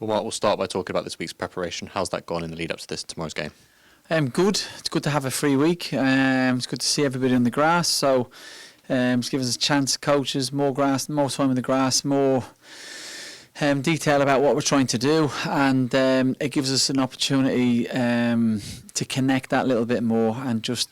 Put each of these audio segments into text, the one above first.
Well, Mark, we'll start by talking about this week's preparation. How's that gone in the lead up to tomorrow's game? Good. It's good to have a free week. It's good to see everybody on the grass. So it's given us a chance, coaches, more grass, more time on the grass, more detail about what we're trying to do, and it gives us an opportunity to connect that little bit more and just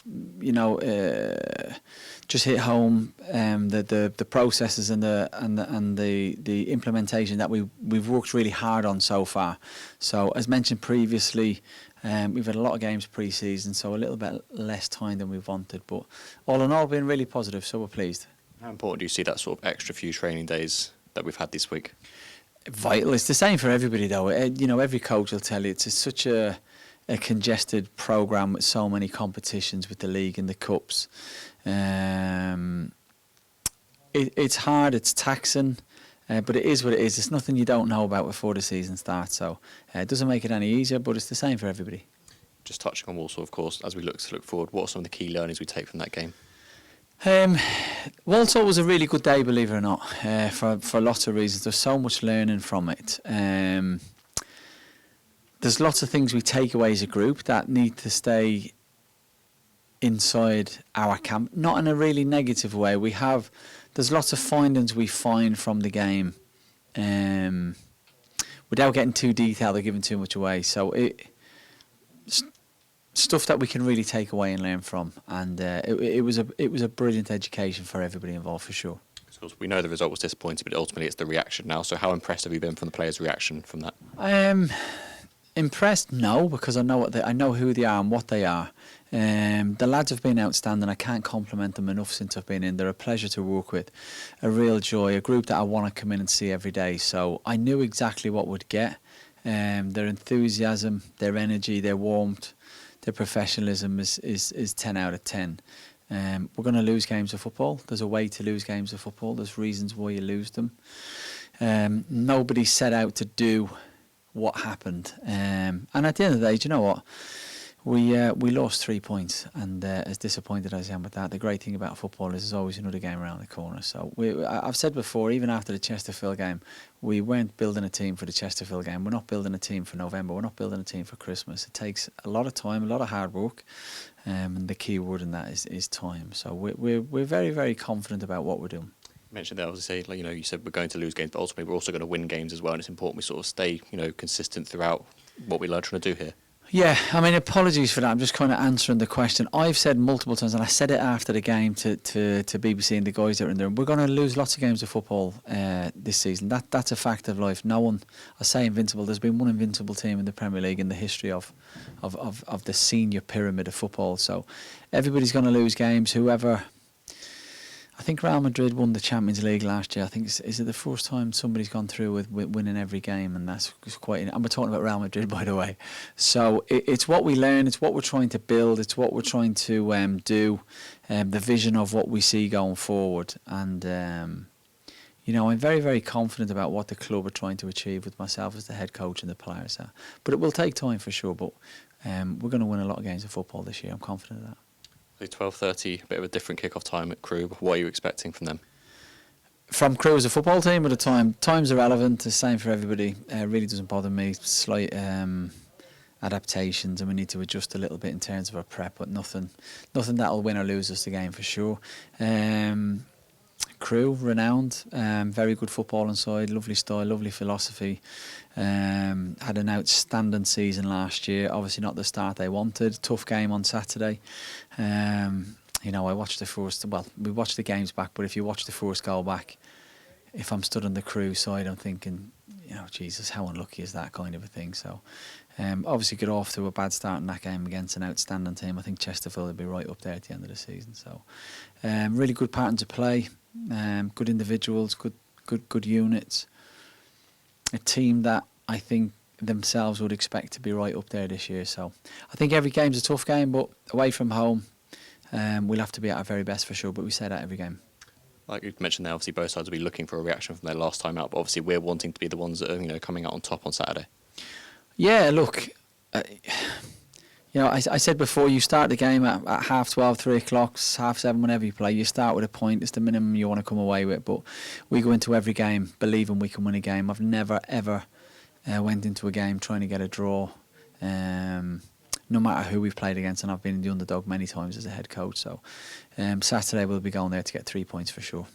just hit home the processes and the implementation that we've worked really hard on so far. So as mentioned previously, we've had a lot of games pre-season, so a little bit less time than we've wanted, but all in all been really positive, so we're pleased. How important do you see that sort of extra few training days that we've had this week? Vital. It's the same for everybody though. Every coach will tell you it's such a congested programme with so many competitions with the league and the cups. It's hard, it's taxing, but it is what it is. It's nothing you don't know about before the season starts, so it doesn't make it any easier, but it's the same for everybody. Just touching on Walsall, of course, as we look forward, what are some of the key learnings we take from that game? Walsall was a really good day, believe it or not, for lots of reasons. There's so much learning from it. There's lots of things we take away as a group that need to stay inside our camp, not in a really negative way. There's lots of findings we find from the game, without getting too detailed or giving too much away. So stuff that we can really take away and learn from, and it was a brilliant education for everybody involved, for sure. So we know the result was disappointing, but ultimately it's the reaction now. So how impressed have you been from the players' reaction from that? Impressed? No, because I know who they are and what they are. The lads have been outstanding. I can't compliment them enough since I've been in. They're a pleasure to work with, a real joy, a group that I want to come in and see every day. So I knew exactly what we'd get. Their enthusiasm, their energy, their warmth, their professionalism is 10 out of 10. We're going to lose games of football. There's a way to lose games of football. There's reasons why you lose them. Nobody set out to do what happened. And at the end of the day, do you know what? We lost 3 points, and as disappointed as I am with that, the great thing about football is there's always another game around the corner. So I've said before, even after the Chesterfield game, we weren't building a team for the Chesterfield game. We're not building a team for November. We're not building a team for Christmas. It takes a lot of time, a lot of hard work, and the key word in that is time. So we're very, very confident about what we're doing. You mentioned that, obviously, you said we're going to lose games, but ultimately we're also going to win games as well, and it's important we sort of stay, consistent throughout what we're trying to do here. Yeah, I mean, apologies for that. I'm just kind of answering the question. I've said multiple times, and I said it after the game to BBC and the guys that are in there, we're going to lose lots of games of football this season. That's a fact of life. No one, I say invincible, there's been one invincible team in the Premier League in the history of the senior pyramid of football. So everybody's going to lose games. Whoever... I think Real Madrid won the Champions League last year. I think is it the first time somebody's gone through with winning every game, and that's quite. And we're talking about Real Madrid, by the way. So it's what we learn. It's what we're trying to build. It's what we're trying to do. The vision of what we see going forward, and I'm very, very confident about what the club are trying to achieve with myself as the head coach and the players. But it will take time for sure. But we're going to win a lot of games of football this year. I'm confident of that. 12:30, a bit of a different kick-off time at Crewe. What are you expecting from them? From Crewe as a football team, or the time? Time's irrelevant. The same for everybody. It really doesn't bother me. Slight adaptations, and we need to adjust a little bit in terms of our prep, but nothing that'll win or lose us the game for sure. Crewe, renowned, very good football inside, lovely style, lovely philosophy. Had an outstanding season last year. Obviously not the start they wanted. Tough game on Saturday. I watched we watched the games back, but if you watch the first goal back, if I'm stood on the Crewe side, I'm thinking, Jesus, how unlucky is that kind of a thing. So obviously got off to a bad start in that game against an outstanding team. I think Chesterfield will be right up there at the end of the season. So really good pattern to play. Good individuals, good units. A team that I think themselves would expect to be right up there this year. So I think every game's a tough game, but away from home, we'll have to be at our very best for sure. But we say that every game. Like you mentioned there, obviously both sides will be looking for a reaction from their last time out, but obviously we're wanting to be the ones that are coming out on top on Saturday. Yeah, look, I said before, you start the game at 12:30, 3 o'clock, 7:30, whenever you play. You start with a point. It's the minimum you want to come away with. But we go into every game believing we can win a game. I've never, ever went into a game trying to get a draw. No matter who we've played against, and I've been the underdog many times as a head coach. So Saturday we'll be going there to get 3 points for sure.